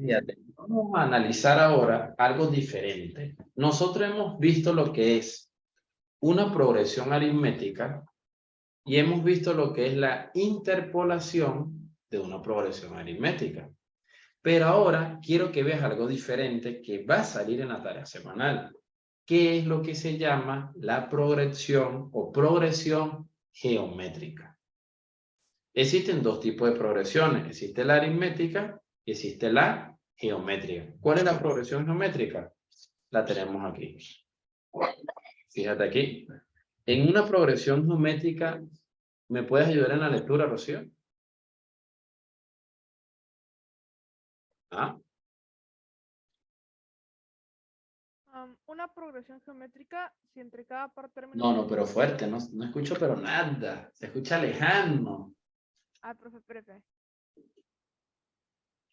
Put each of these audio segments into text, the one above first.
Fíjate, vamos a analizar ahora algo diferente. Nosotros hemos visto lo que es una progresión aritmética y hemos visto lo que es la interpolación de una progresión aritmética. Pero ahora quiero que veas algo diferente que va a salir en la tarea semanal, que es lo que se llama la progresión o progresión geométrica. Existen dos tipos de progresiones. Existe la aritmética y existe la geométrica. ¿Cuál es la progresión geométrica? La tenemos aquí. Fíjate aquí. En una progresión geométrica, ¿me puedes ayudar en la lectura, Rocío? ¿Ah? Una progresión geométrica, si entre cada par términos... No, pero fuerte, no escucho pero nada. Se escucha lejano. profe.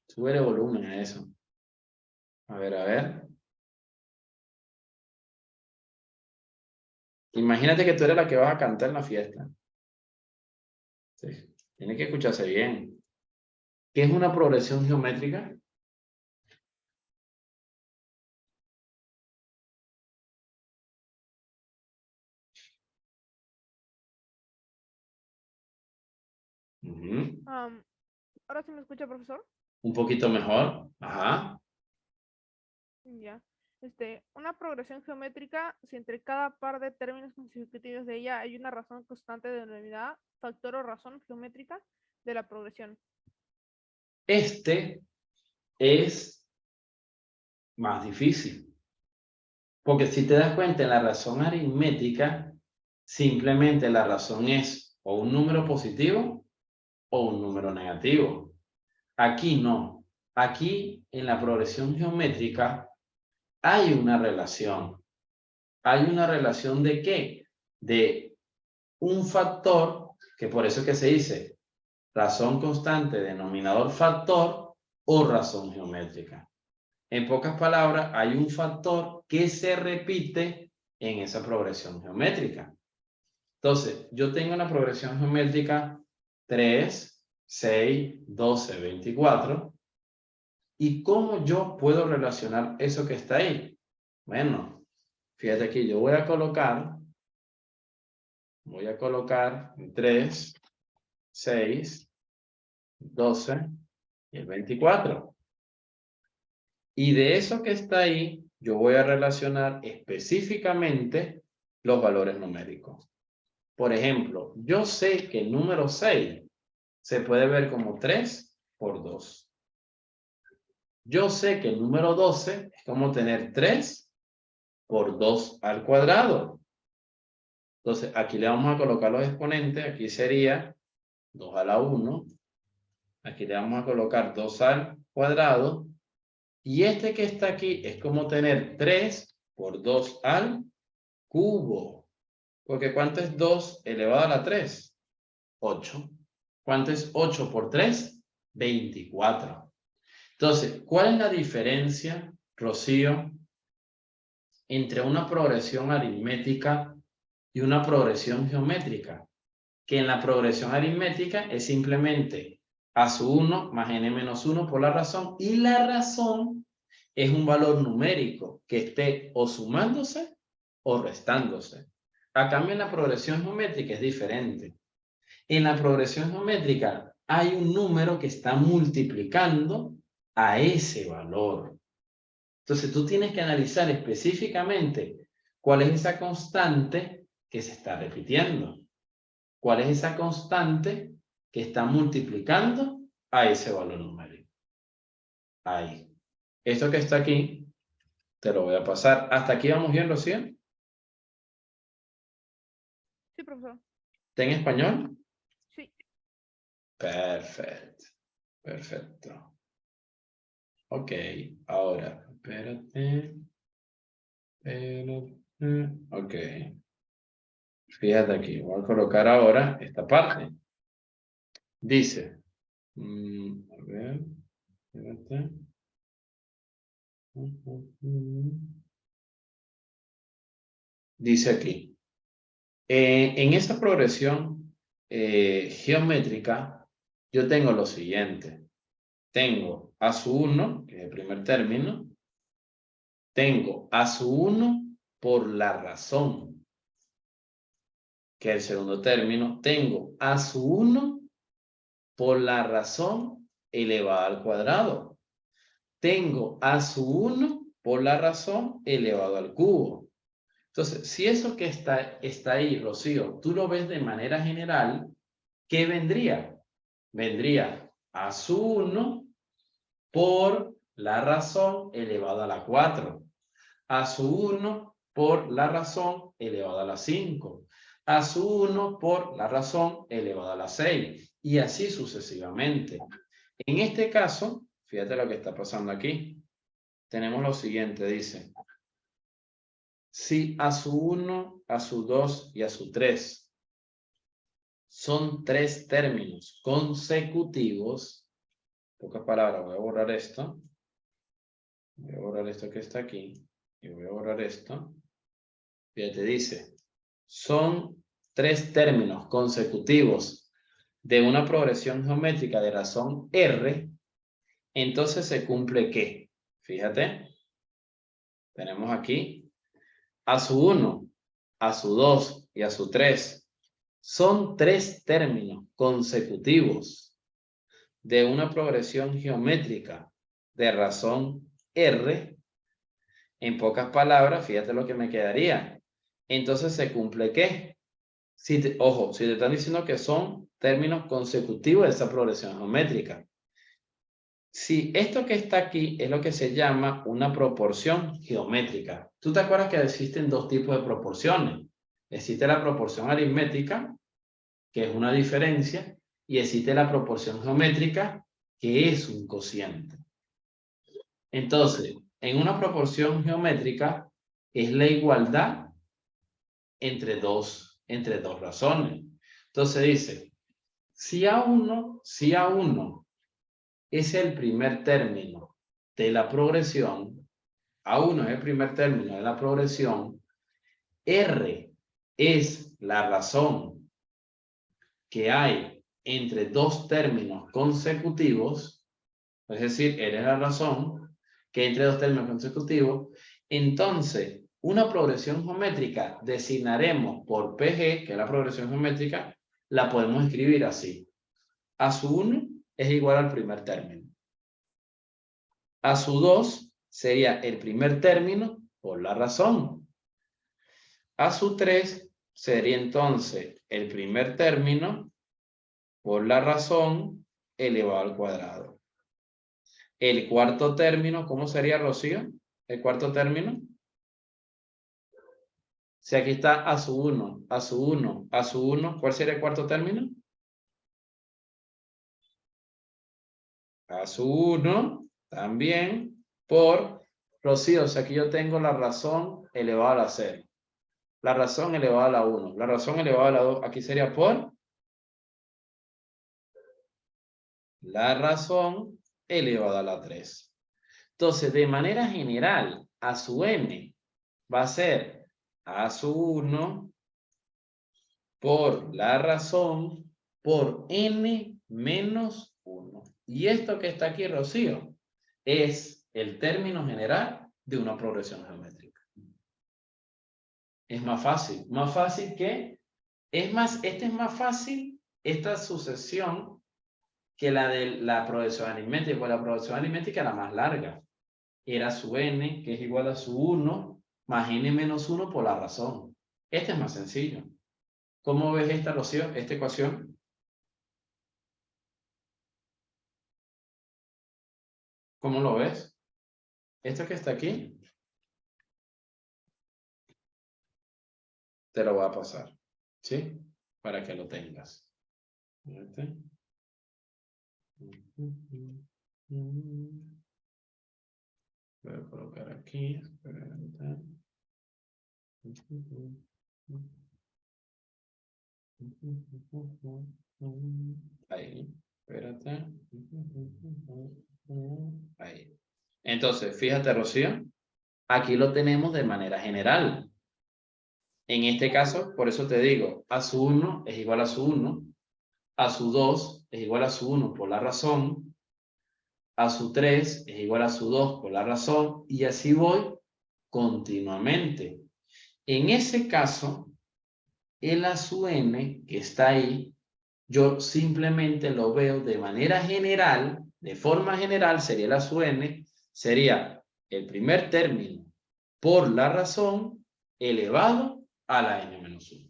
Sube el volumen a eso. A ver. Imagínate que tú eres la que vas a cantar en la fiesta. Sí. Tiene que escucharse bien. ¿Qué es una progresión geométrica? Ahora sí me escucha, profesor. Un poquito mejor. Ajá. Ya. Una progresión geométrica, si entre cada par de términos consecutivos de ella hay una razón constante denominada factor o razón geométrica de la progresión. Este es más difícil. Porque si te das cuenta, en la razón aritmética, simplemente la razón es o un número positivo o un número negativo. Aquí no. Aquí, en la progresión geométrica, hay una relación. ¿Hay una relación de qué? De un factor, que por eso es que se dice razón constante, denominador factor o razón geométrica. En pocas palabras, hay un factor que se repite en esa progresión geométrica. Entonces, yo tengo una progresión geométrica 3, 6, 12, 24. ¿Y cómo yo puedo relacionar eso que está ahí? Bueno, fíjate aquí, yo voy a colocar 3, 6, 12 y el 24. Y de eso que está ahí, yo voy a relacionar específicamente los valores numéricos. Por ejemplo, yo sé que el número 6 se puede ver como 3 por 2. Yo sé que el número 12 es como tener 3 por 2 al cuadrado. Entonces, aquí le vamos a colocar los exponentes. Aquí sería 2 a la 1. Aquí le vamos a colocar 2 al cuadrado. Y este que está aquí es como tener 3 por 2 al cubo. Porque ¿cuánto es 2 elevado a la 3? 8. ¿Cuánto es 8 por 3? 24. Entonces, ¿cuál es la diferencia, Rocío, entre una progresión aritmética y una progresión geométrica? Que en la progresión aritmética es simplemente a su 1 más n menos 1 por la razón, y la razón es un valor numérico que esté o sumándose o restándose. A cambio, en la progresión geométrica es diferente. En la progresión geométrica hay un número que está multiplicando a ese valor. Entonces tú tienes que analizar específicamente cuál es esa constante que se está repitiendo. ¿Cuál es esa constante que está multiplicando a ese valor numérico? Ahí. Esto que está aquí, te lo voy a pasar. ¿Hasta aquí vamos bien, Rocío? Sí, profesor. ¿Está en español? Sí. Perfecto. Perfecto. Ok, ahora, espérate. Ok. Fíjate aquí, voy a colocar ahora esta parte. Dice, a ver, espérate. Dice aquí, en esa progresión geométrica, yo tengo lo siguiente. tengo a su 1, que es el primer término. Tengo a su 1 por la razón, que es el segundo término. Tengo a su 1 por la razón elevada al cuadrado. Tengo a su 1 por la razón elevado al cubo. Entonces, si eso que está ahí, Rocío, tú lo ves de manera general, ¿qué vendría? Vendría a su 1 por la razón elevada a la 4. A su 1 por la razón elevada a la 5. A su 1 por la razón elevada a la 6. Y así sucesivamente. En este caso, fíjate lo que está pasando aquí. Tenemos lo siguiente, dice. Si a su 1, a su 2 y a su 3 son 3 términos consecutivos, en pocas palabras, voy a borrar esto. Voy a borrar esto que está aquí. Y voy a borrar esto. Fíjate, dice, son 3 términos consecutivos de una progresión geométrica de razón R, entonces se cumple ¿qué? Fíjate, tenemos aquí a su 1, a su 2 y a su 3. Son 3 términos consecutivos de una progresión geométrica de razón R. En pocas palabras, fíjate lo que me quedaría. Entonces se cumple ¿qué? Ojo, si te están diciendo que son términos consecutivos de esa progresión geométrica. Si esto que está aquí es lo que se llama una proporción geométrica. ¿Tú te acuerdas que existen 2 tipos de proporciones? Existe la proporción aritmética, que es una diferencia, y existe la proporción geométrica, que es un cociente. Entonces, en una proporción geométrica es la igualdad entre dos razones. Entonces dice, si A1 es el primer término de la progresión, A1 es el primer término de la progresión, R es la razón que hay entre 2 términos consecutivos, es decir, R es la razón que hay entre 2 términos consecutivos, entonces una progresión geométrica designaremos por PG, que es la progresión geométrica, la podemos escribir así. A su 1 es igual al primer término. A su 2 sería el primer término por la razón. A su 3 sería entonces el primer término por la razón elevado al cuadrado. El cuarto término, ¿cómo sería, Rocío? El cuarto término. Si aquí está a su 1, a su 1, a su 1, ¿cuál sería el cuarto término? A su 1 también por, Rocío, o sea, aquí yo tengo la razón elevada a la 0. La razón elevada a la 1. La razón elevada a la 2, aquí sería por la razón elevada a la 3. Entonces, de manera general, a su n va a ser a su 1 por la razón por n menos 1. Y esto que está aquí, Rocío, es el término general de una progresión geométrica. Es más fácil que, este es más fácil, esta sucesión, que la de la progresión aritmética, porque la progresión aritmética era más larga. Era su n, que es igual a su 1, más n menos 1 por la razón. Este es más sencillo. ¿Cómo ves esta, Rocío, esta ecuación? ¿Cómo lo ves? Esto que está aquí, te lo voy a pasar, ¿sí? Para que lo tengas. Fíjate. Voy a colocar aquí. Ahí, espérate. Ahí. Entonces, fíjate, Rocío, aquí lo tenemos de manera general. En este caso, por eso te digo, a su 1 es igual a su 1, a su 2 es igual a su 1 por la razón, a su 3 es igual a su 2 por la razón, y así voy continuamente. En ese caso, el a su n que está ahí, yo simplemente lo veo de manera general, de forma general sería el a su n, sería el primer término por la razón elevado a la n menos 1.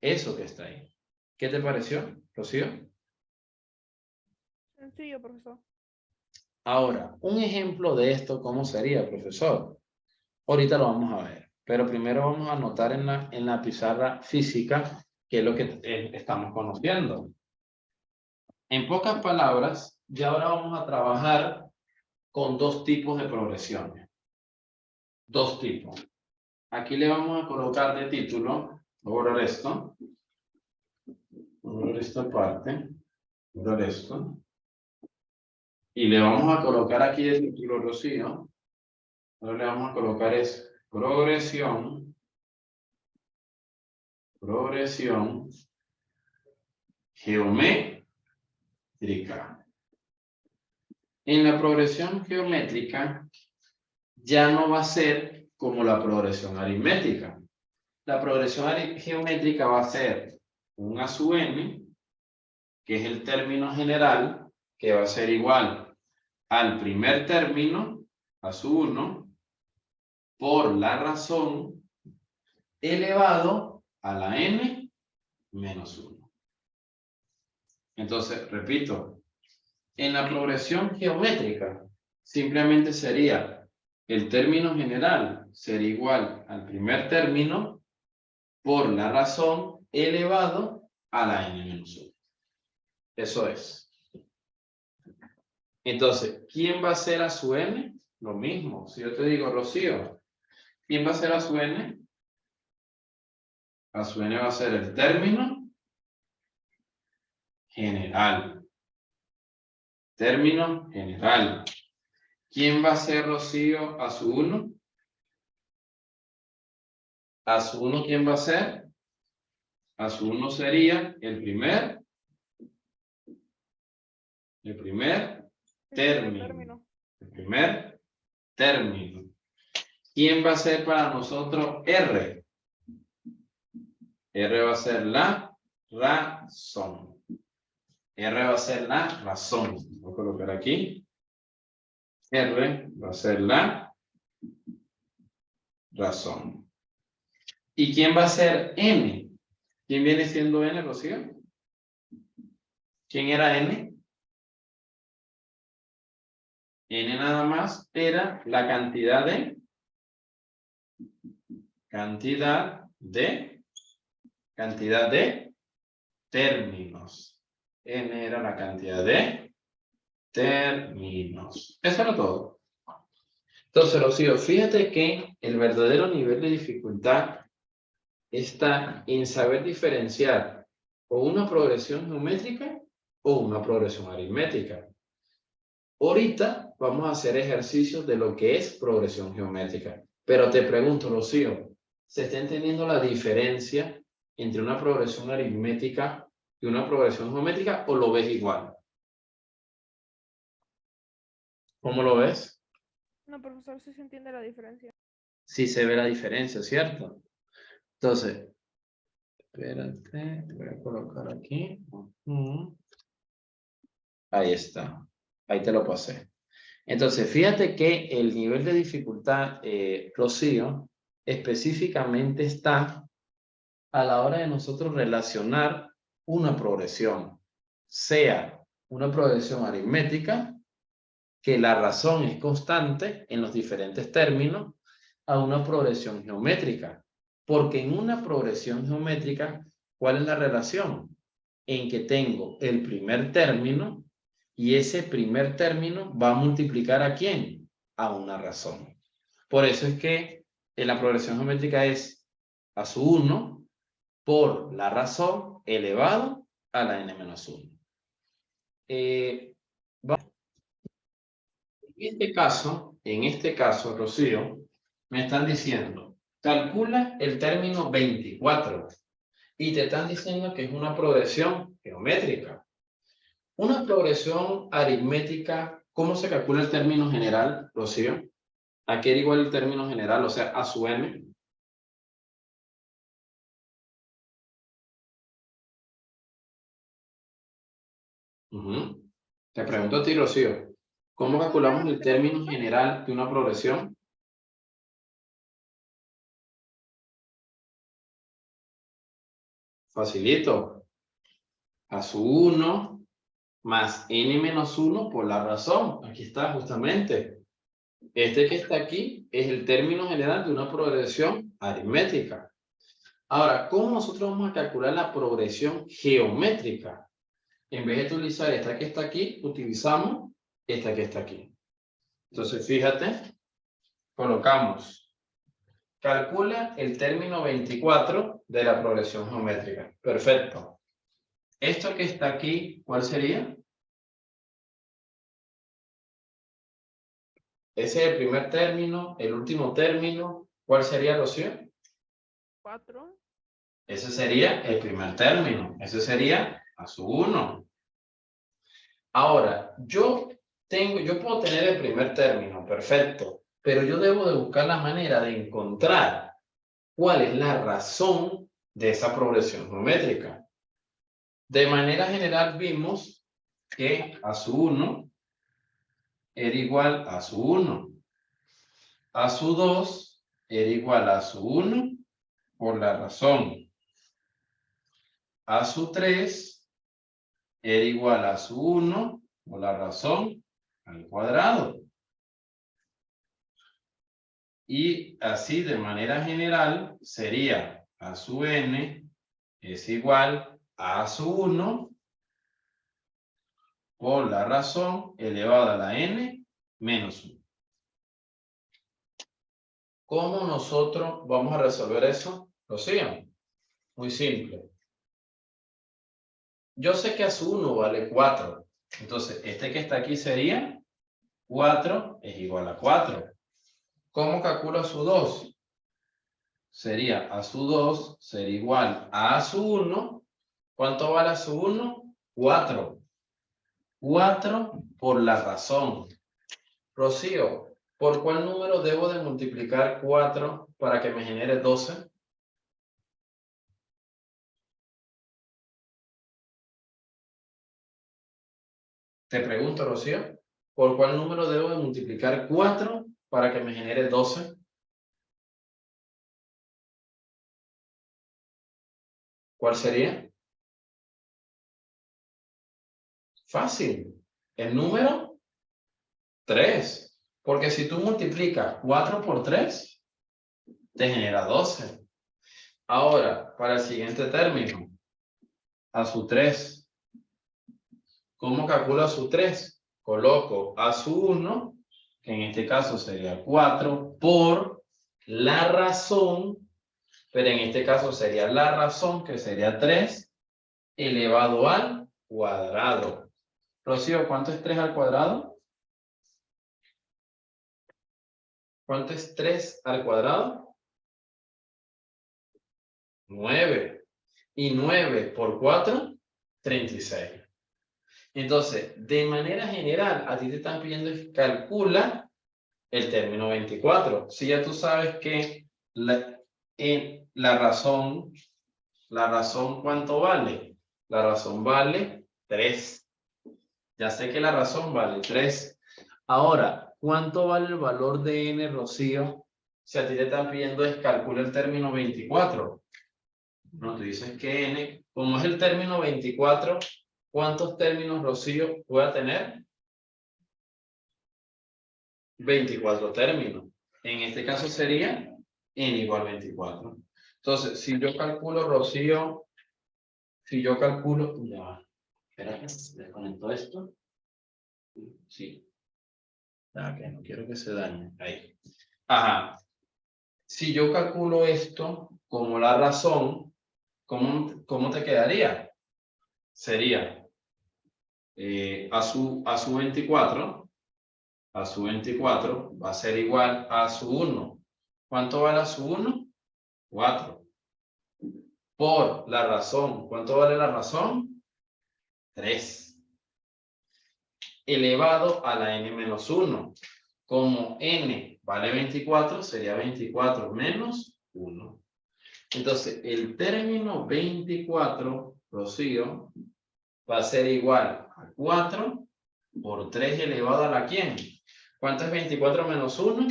Eso que está ahí. ¿Qué te pareció, Rocío? Sencillo, profesor. Ahora, un ejemplo de esto, ¿cómo sería, profesor? Ahorita lo vamos a ver, pero primero vamos a anotar en la pizarra física qué es lo que estamos conociendo. En pocas palabras, ya ahora vamos a trabajar con dos tipos de progresiones. Dos tipos. Aquí le vamos a colocar de título, borrar esto aparte, borrar esto. Y le vamos a colocar aquí de título, Rocío. Ahora le vamos a colocar es progresión geométrica. En la progresión geométrica ya no va a ser como la progresión aritmética. La progresión geométrica va a ser un a sub n, que es el término general, que va a ser igual al primer término, a sub 1, por la razón elevado a la n menos 1. Entonces, repito, en la progresión geométrica simplemente sería el término general sería igual al primer término por la razón elevado a la n menos 1. Eso es. Entonces, ¿quién va a ser a su n? Lo mismo. Si yo te digo, Rocío, ¿quién va a ser a su n? A su n va a ser el término general. Término general. ¿Quién va a ser, Rocío, a su 1? A su 1, ¿quién va a ser? A su 1 sería el primer término. El primer término. ¿Quién va a ser para nosotros R? R va a ser la razón. R va a ser la razón. Voy a colocar aquí. R va a ser la razón. ¿Y quién va a ser N? ¿Quién viene siendo N, Rocío? ¿Quién era N? N nada más era la cantidad de términos. N era la cantidad de términos. Eso era todo. Entonces, Rocío, fíjate que el verdadero nivel de dificultad está en saber diferenciar o una progresión geométrica o una progresión aritmética. Ahorita vamos a hacer ejercicios de lo que es progresión geométrica. Pero te pregunto, Rocío, ¿se está entendiendo la diferencia entre una progresión aritmética y una progresión geométrica o lo ves igual? ¿Cómo lo ves? No, profesor, sí se entiende la diferencia. Sí se ve la diferencia, ¿cierto? Entonces, espérate, voy a colocar aquí. Ahí está. Ahí te lo pasé. Entonces, fíjate que el nivel de dificultad, Rocío, específicamente está a la hora de nosotros relacionar una progresión, sea una progresión aritmética, que la razón es constante en los diferentes términos, a una progresión geométrica. Porque en una progresión geométrica, ¿cuál es la relación? En que tengo el primer término y ese primer término va a multiplicar ¿a quién? A una razón. Por eso es que en la progresión geométrica es a su 1 por la razón elevado a la n menos 1. En este caso, Rocío, me están diciendo, calcula el término 24 y te están diciendo que es una progresión geométrica. Una progresión aritmética, ¿cómo se calcula el término general, Rocío? ¿A qué era igual el término general? O sea, a su n. Te pregunto a ti, Rocío, ¿cómo calculamos el término general de una progresión? Facilito. A su 1 más n menos 1 por la razón. Aquí está justamente. Este que está aquí es el término general de una progresión aritmética. Ahora, ¿cómo nosotros vamos a calcular la progresión geométrica? En vez de utilizar esta que está aquí, utilizamos esta que está aquí. Entonces, fíjate, colocamos, calcula el término 24 de la progresión geométrica. Perfecto. Esto que está aquí, ¿cuál sería? Ese es el primer término, el último término. ¿Cuál sería la opción? 4. Ese sería el primer término. Ese sería a su 1. Ahora, yo puedo tener el primer término, perfecto, pero yo debo de buscar la manera de encontrar cuál es la razón de esa progresión geométrica. De manera general vimos que a su 1 era igual a su 1. A su 2 era igual a su 1 por la razón. A su 3 era igual a su 1 por la razón al cuadrado. Y así de manera general sería a su n es igual a su 1 por la razón elevada a la n menos 1. ¿Cómo nosotros vamos a resolver eso? Lo sigan. Muy simple. Yo sé que a su 1 vale 4. Entonces, este que está aquí sería 4 es igual a 4. ¿Cómo calculo a su 2? Sería a su 2 sería igual a su 1. ¿Cuánto vale a su 1? 4. 4 por la razón. Rocío, ¿por cuál número debo de multiplicar 4 para que me genere 12? Te pregunto, Rocío, ¿por cuál número debo de multiplicar 4 para que me genere 12? ¿Cuál sería? Fácil. El número 3. Porque si tú multiplicas 4 por 3, te genera 12. Ahora, para el siguiente término, a su 3. ¿Cómo calculo a su 3? Coloco a su 1, que en este caso sería 4, por la razón, pero en este caso sería la razón, que sería 3, elevado al cuadrado. Rocío, ¿cuánto es 3 al cuadrado? ¿Cuánto es 3 al cuadrado? 9. Y 9 por 4, 36. Entonces, de manera general, a ti te están pidiendo que calcula el término 24. Si ya tú sabes que la razón, ¿cuánto vale? La razón vale 3. Ya sé que la razón vale 3. Ahora, ¿cuánto vale el valor de n, Rocío? Si a ti te están pidiendo es calcula el término 24. No, tú dices que n, como es el término 24, ¿cuántos términos, Rocío, puede tener? 24 términos. En este caso sería n igual 24. Entonces, si yo calculo, Rocío, ya va. Espérate, desconecto esto. Sí. Ya que no quiero que se dañe. Ahí. Ajá. Si yo calculo esto como la razón, ¿cómo te quedaría? Sería a su 24. A su 24 va a ser igual a su 1. ¿Cuánto vale a su 1? 4. Por la razón. ¿Cuánto vale la razón? 3. elevado a la n menos 1. Como n vale 24, sería 24 menos 1. Entonces, el término 24, Rocío, va a ser igual a 4 por 3 elevado a la ¿quién? ¿Cuánto es 24 menos 1?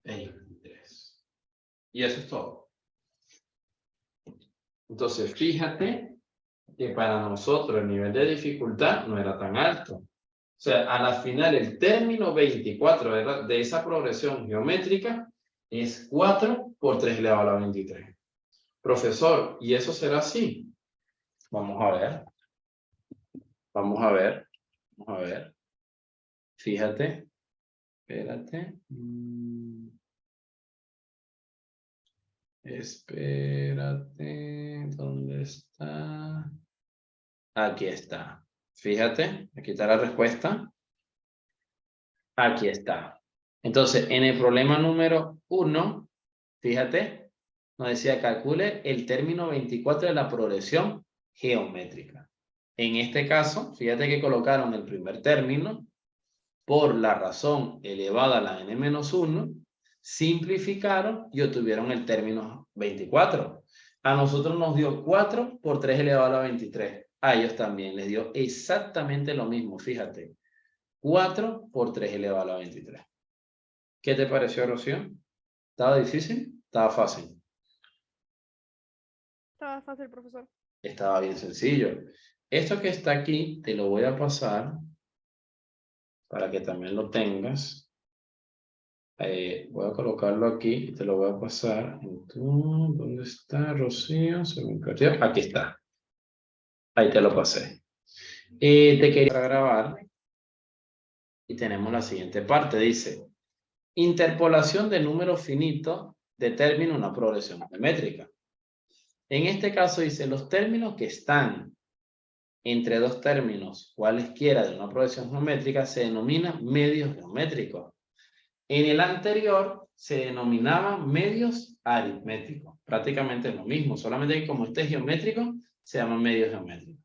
23. Y eso es todo. Entonces, fíjate que para nosotros el nivel de dificultad no era tan alto. O sea, a la final el término 24 de esa progresión geométrica es 4 por 3 elevado a la 23. Profesor, ¿y eso será así? Vamos a ver. Vamos a ver. Vamos a ver. Fíjate. Espérate. Espérate. ¿Dónde está? Aquí está. Fíjate. Aquí está la respuesta. Aquí está. Entonces, en el problema número 1, fíjate, nos decía calcule el término 24 de la progresión geométrica. En este caso, fíjate que colocaron el primer término por la razón elevada a la n-1, simplificaron y obtuvieron el término 24. A nosotros nos dio 4 por 3 elevado a la 23. A ellos también les dio exactamente lo mismo, fíjate. 4 por 3 elevado a la 23. ¿Qué te pareció, Rocío? ¿Estaba difícil? ¿Estaba fácil? Estaba fácil, profesor. Estaba bien sencillo. Esto que está aquí te lo voy a pasar para que también lo tengas. Voy a colocarlo aquí y te lo voy a pasar. ¿Dónde está, Rocío? Se me perdió. Aquí está. Ahí te lo pasé. Te quería grabar y tenemos la siguiente parte. Dice, interpolación de números finitos determina una progresión geométrica. En este caso dice, los términos que están entre dos términos, cualesquiera de una progresión geométrica, se denominan medios geométricos. En el anterior se denominaban medios aritméticos. Prácticamente es lo mismo, solamente que como este es geométrico, se llaman medios geométricos.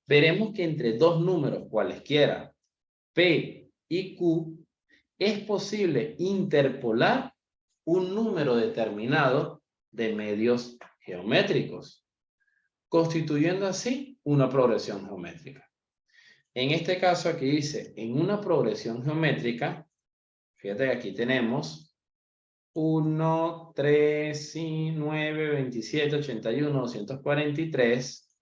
Veremos que entre dos números cualesquiera, P y Q, es posible interpolar un número determinado de medios geométricos, constituyendo así una progresión geométrica. En este caso aquí dice, en una progresión geométrica, fíjate que aquí tenemos 1, 3, 9, 27, 81, 243.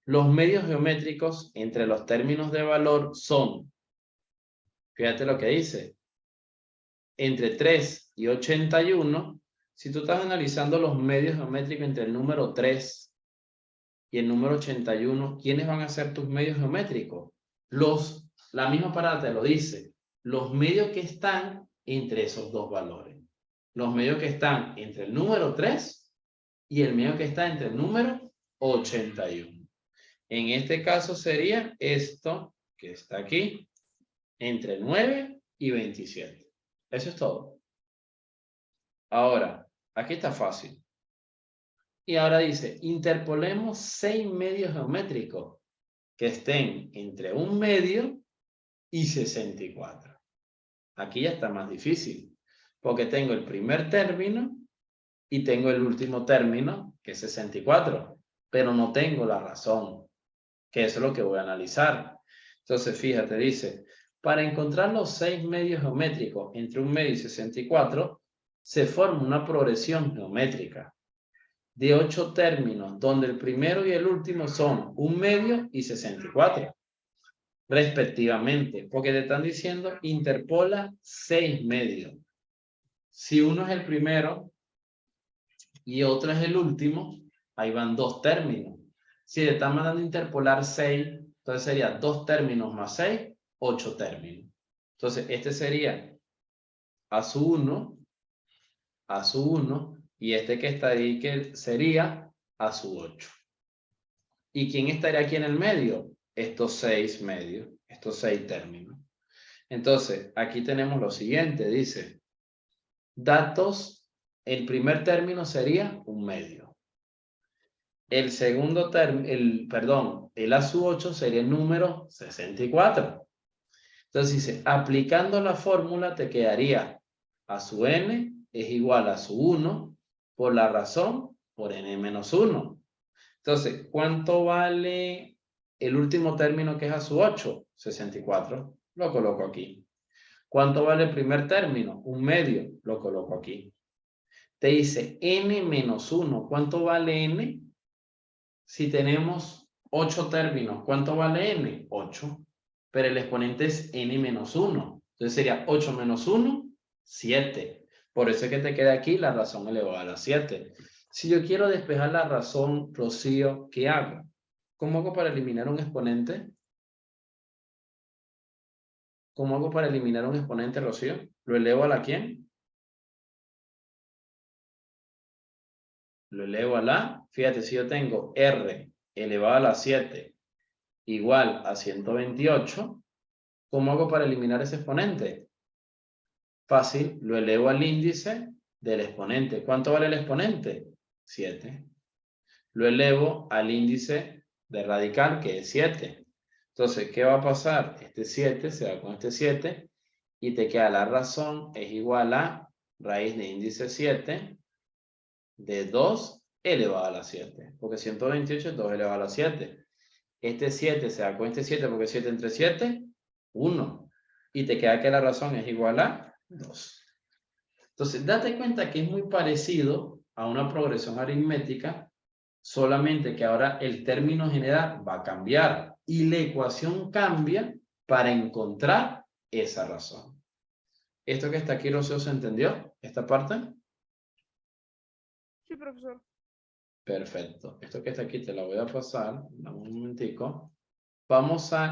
Los medios geométricos entre los términos de valor son, fíjate lo que dice, entre 3 y 81, si tú estás analizando los medios geométricos entre el número 3 y el número 81, ¿quiénes van a ser tus medios geométricos? La misma parada te lo dice, los medios que están entre esos dos valores. Los medios que están entre el número 3 y el medio que está entre el número 81. En este caso sería esto que está aquí, entre 9 y 27. Eso es todo. Ahora, aquí está fácil. Y ahora dice, interpolemos 6 medios geométricos que estén entre un medio y 64. Aquí ya está más difícil, porque tengo el primer término y tengo el último término, que es 64, pero no tengo la razón, que eso es lo que voy a analizar. Entonces, fíjate, dice, para encontrar los 6 medios geométricos entre un medio y 64, se forma una progresión geométrica de 8 términos, donde el primero y el último son un medio y 64, respectivamente, porque te están diciendo interpola 6 medios. Si uno es el primero y otro es el último, ahí van 2 términos. Si le están mandando interpolar 6, entonces sería 2 términos más 6, 8 términos. Entonces, este sería a su 1, y este que está ahí que sería a su 8. ¿Y quién estaría aquí en el medio? Estos 6 medios, estos 6 términos. Entonces, aquí tenemos lo siguiente, dice, datos, el primer término sería un medio. El segundo término, el a su 8 sería el número 64. Entonces dice, aplicando la fórmula te quedaría a sub n es igual a sub 1 por la razón por n menos 1. Entonces, ¿cuánto vale el último término que es a sub 8? 64. Lo coloco aquí. ¿Cuánto vale el primer término? Un medio. Lo coloco aquí. Te dice n menos 1. ¿Cuánto vale n? Si tenemos 8 términos, ¿cuánto vale n? 8. Pero el exponente es n menos 1. Entonces sería 8 menos 1, 7. Por eso es que te queda aquí la razón elevada a la 7. Si yo quiero despejar la razón, Rocío, ¿qué hago? ¿Cómo hago para eliminar un exponente? ¿Cómo hago para eliminar un exponente, Rocío? ¿Lo elevo a la quién? Lo elevo a la, fíjate, si yo tengo r elevado a la 7 igual a 128, ¿cómo hago para eliminar ese exponente? Fácil, lo elevo al índice del exponente. ¿Cuánto vale el exponente? 7. Lo elevo al índice de radical, que es 7. Entonces, ¿qué va a pasar? Este 7 se va con este 7 y te queda la razón es igual a raíz de índice 7 de 2 elevado a la 7. Porque 128 es 2 elevado a la 7. Este 7 se da con este 7 porque 7 entre 7, 1. Y te queda que la razón es igual a 2. Entonces, date cuenta que es muy parecido a una progresión aritmética, solamente que ahora el término general va a cambiar y la ecuación cambia para encontrar esa razón. ¿Esto que está aquí, Rocío, se entendió? ¿Esta parte? Sí, profesor. Perfecto. Esto que está aquí te la voy a pasar. Dame un momentico. Vamos a